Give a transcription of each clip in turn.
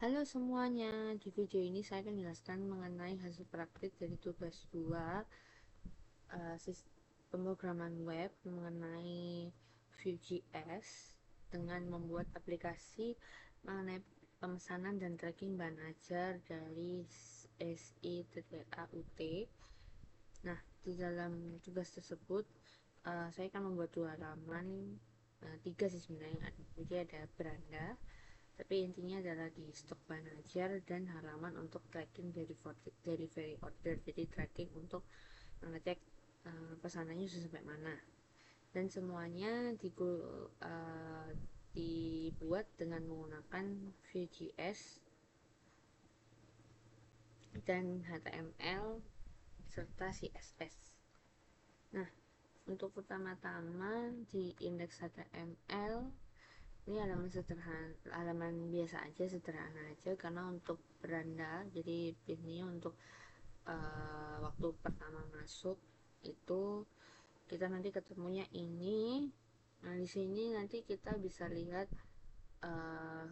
Halo semuanya, di video ini saya akan menjelaskan mengenai hasil praktik dari tugas 2 pemrograman web mengenai Vue.js dengan membuat aplikasi mengenai pemesanan dan tracking bahan ajar dari SI-AUT. Nah, di dalam tugas tersebut saya akan membuat dua halaman, tiga sih sebenarnya. Jadi ada beranda, tapi intinya adalah di stok bahan ajar dan halaman untuk tracking delivery order, jadi tracking untuk mengecek pesanannya sudah sampai mana, dan semuanya dibuat dengan menggunakan Vue.js dan HTML serta CSS. Nah, untuk pertama-tama di indeks HTML ini halaman biasa aja, sederhana aja, karena untuk beranda, jadi ini untuk waktu pertama masuk itu kita nanti ketemunya ini. Nah, di sini nanti kita bisa lihat uh,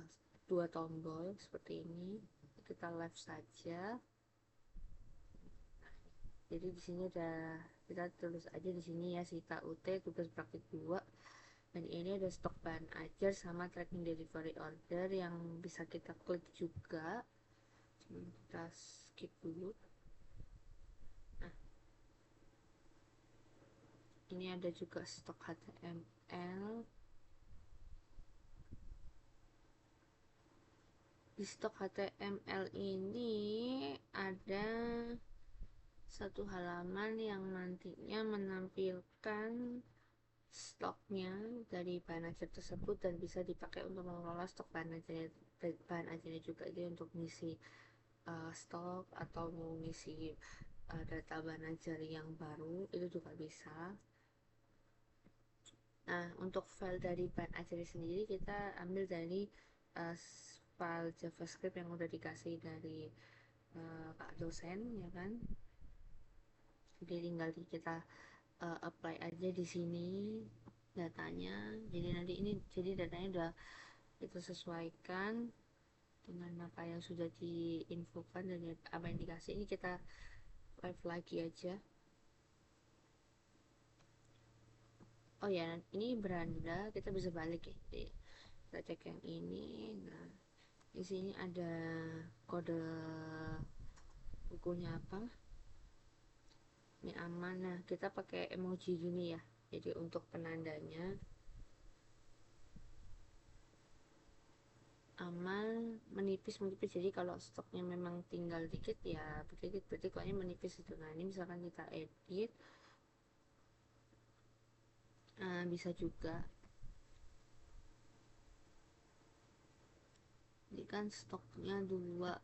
dua tombol seperti ini. Kita left saja. Jadi di sini ada, kita tulis aja di sini ya, Sita UT tugas praktik 2, dan ini ada stok bahan ajar sama tracking delivery order yang bisa kita klik juga. Kita skip dulu. Nah, ini ada juga stok HTML. Di stok HTML ini ada satu halaman yang nantinya menampilkan stoknya dari bahan ajar tersebut dan bisa dipakai untuk mengelola stok bahan ajarnya juga. Jadi untuk mengisi stok atau mau ngisi data bahan ajar yang baru itu juga bisa. Nah, untuk file dari bahan ajar sendiri kita ambil dari uh, file JavaScript yang udah dikasih dari Pak dosen, ya kan. Jadi tinggal kita apply aja di sini datanya. Jadi nanti ini, jadi datanya udah kita sesuaikan dengan apa yang sudah diinfokan dan apa yang dikasih. Ini kita live lagi aja. Oh ya, ini beranda kita bisa balik ya. Jadi kita cek yang ini. Nah, di sini ada kode bukunya apa. Ini aman. Nah, kita pakai emoji gini ya. Jadi untuk penandanya aman, menipis. Jadi kalau stoknya memang tinggal dikit ya dikit, berarti koknya menipis itu. Nah, ini misalkan kita edit, bisa juga. Ini kan stoknya 2.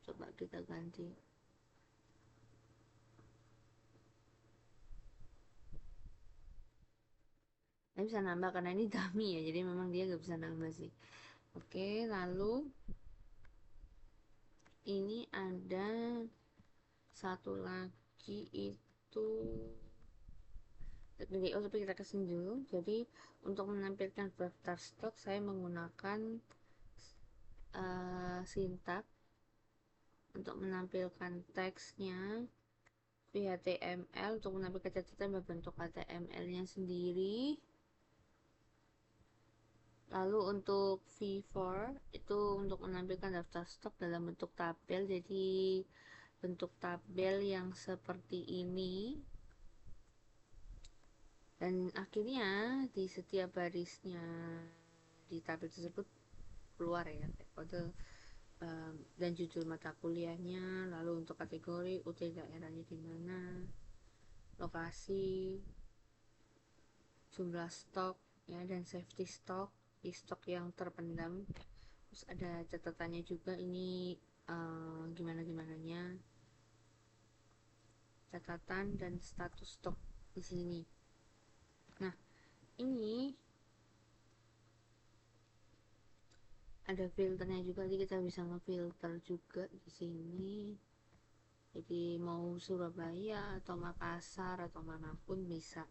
Coba kita ganti. Ini bisa nambah karena ini dummy ya, jadi memang dia gak bisa nambah sih. Oke, lalu ini ada satu lagi itu teknik tapi kita kesini dulu. Jadi untuk menampilkan daftar stok saya menggunakan sintak. Untuk menampilkan teksnya HTML, untuk menampilkan catatan berbentuk HTML nya sendiri. Lalu untuk V4 itu untuk menampilkan daftar stok dalam bentuk tabel, jadi bentuk tabel yang seperti ini. Dan akhirnya di setiap barisnya di tabel tersebut keluar ya kode dan judul mata kuliahnya, lalu untuk kategori UT daerahnya di mana, lokasi, jumlah stok ya, dan safety stock di stok yang terpendam. Terus ada catatannya juga, ini gimana gimananya, catatan dan status stok di sini. Nah, ini ada filternya juga, jadi kita bisa ngefilter juga di sini. Jadi mau Surabaya atau Makassar atau manapun bisa.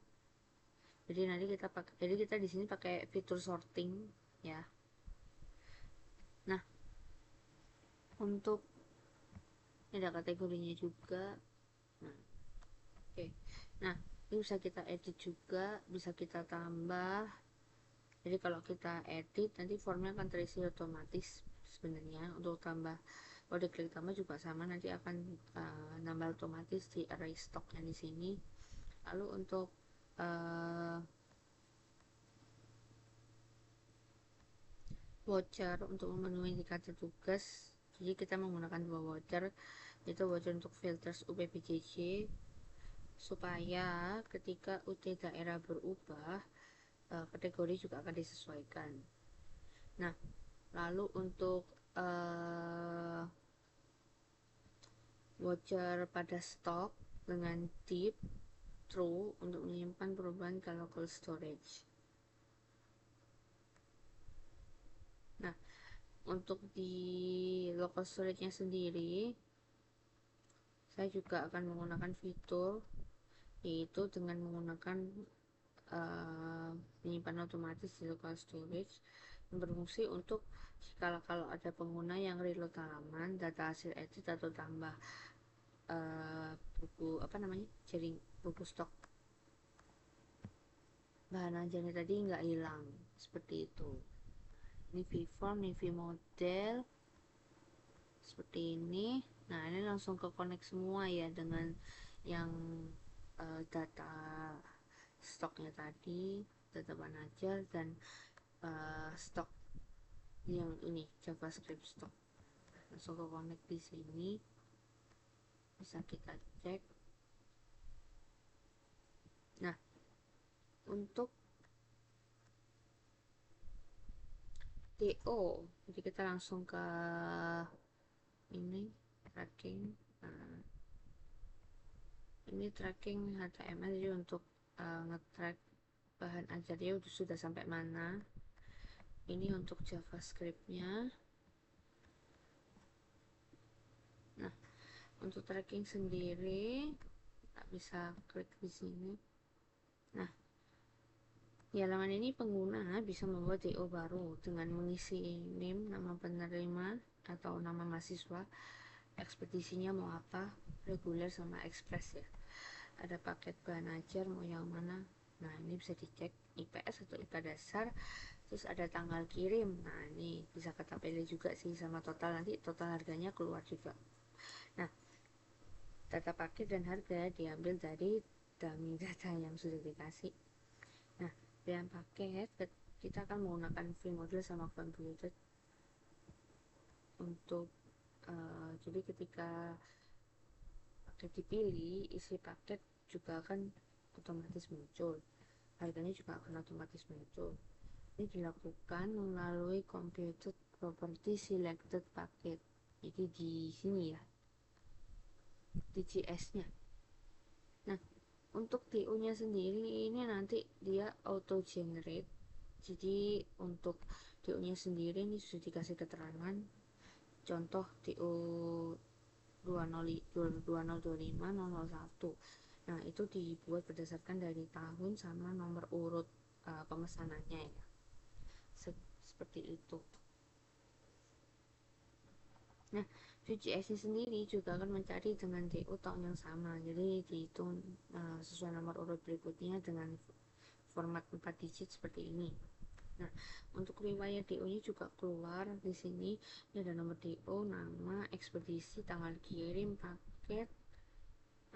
Jadi nanti kita pakai, jadi kita di sini pakai fitur sorting ya. untuk ini ada kategorinya juga. Nah, oke. Nah, ini bisa kita edit juga, bisa kita tambah. Jadi kalau kita edit nanti formnya akan terisi otomatis. Sebenarnya untuk tambah, kalau diklik tambah juga sama, nanti akan nambah otomatis di array stocknya di sini. Lalu untuk voucher untuk memenuhi indikator tugas, jadi kita menggunakan dua voucher, yaitu voucher untuk filters UPBJJ supaya ketika UT daerah berubah, kategori juga akan disesuaikan. Nah, lalu untuk voucher pada stok dengan tip true untuk menyimpan perubahan ke local storage. Nah, untuk di local storage-nya sendiri, saya juga akan menggunakan fitur yaitu dengan menggunakan penyimpanan otomatis di local storage yang berfungsi untuk kalau ada pengguna yang reload halaman, data hasil edit atau tambah buku jaring buku stok bahan ajarnya tadi nggak hilang seperti itu. Ini vform, ini vmodel seperti ini. Nah, ini langsung ke connect semua ya dengan yang data stoknya tadi, data bahan ajar dan stok yang ini JavaScript stok. Langsung ke connect di sini, bisa kita cek. Nah, untuk DO, jadi kita langsung ke ini tracking. Nah, ini tracking HTML jadi untuk nge-track bahan ajarnya sudah sampai mana. Ini untuk JavaScript-nya. Nah, untuk tracking sendiri kita bisa klik di sini. Nah, di halaman ini pengguna bisa membuat DO baru dengan mengisi name, nama penerima atau nama mahasiswa, ekspedisinya mau apa, reguler sama ekspres ya. Ada paket bahan ajar mau yang mana. Nah, ini bisa dicek IPS atau IPA dasar. Terus ada tanggal kirim. Nah, ini bisa kita pilih juga sih, sama total, nanti total harganya keluar juga. Nah, data paket dan harga diambil dari dummy data yang sudah dikasih. Nah, pilihan paket kita akan menggunakan vmodel sama computed untuk jadi ketika paket dipilih, isi paket juga akan otomatis muncul, harganya juga akan otomatis muncul. Ini dilakukan melalui computed property selected packet. Jadi di sini ya, di GS-nya. Nah, untuk TU-nya sendiri ini nanti dia auto generate. Jadi untuk TU-nya sendiri ini sudah dikasih keterangan. Contoh TU 2025-001. Nah, itu dibuat berdasarkan dari tahun sama nomor urut pemesanannya ya. Seperti itu. Nah, VGS-nya sendiri juga akan mencari dengan DO tahun yang sama. Jadi dihitung sesuai nomor urut berikutnya dengan format 4 digit seperti ini. Nah, untuk riwayat DO-nya juga keluar di sini. Ini ada nomor DO, nama, ekspedisi, tanggal kirim, paket,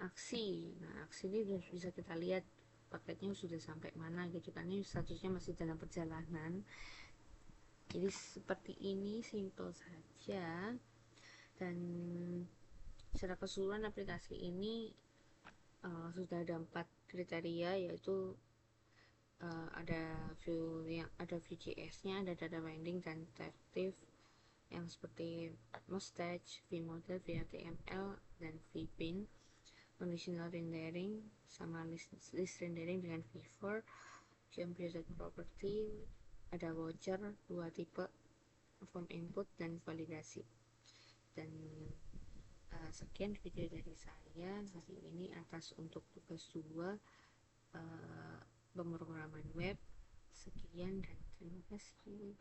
aksi. Nah, aksi ini bisa kita lihat paketnya sudah sampai mana gitu kan. Ini statusnya masih dalam perjalanan. Jadi seperti ini, simple saja. Dan secara keseluruhan aplikasi ini sudah ada 4 kriteria, yaitu ada VGS-nya, ada data binding dan detective yang seperti mustache, vmodel, vhtml dan vpin, conditional rendering sama list rendering dengan v4, computed property, ada voucher, 2 tipe, form input dan validasi. Dan sekian video dari saya hari ini atas untuk tugas 2 pemrograman web. Sekian dan terima kasih.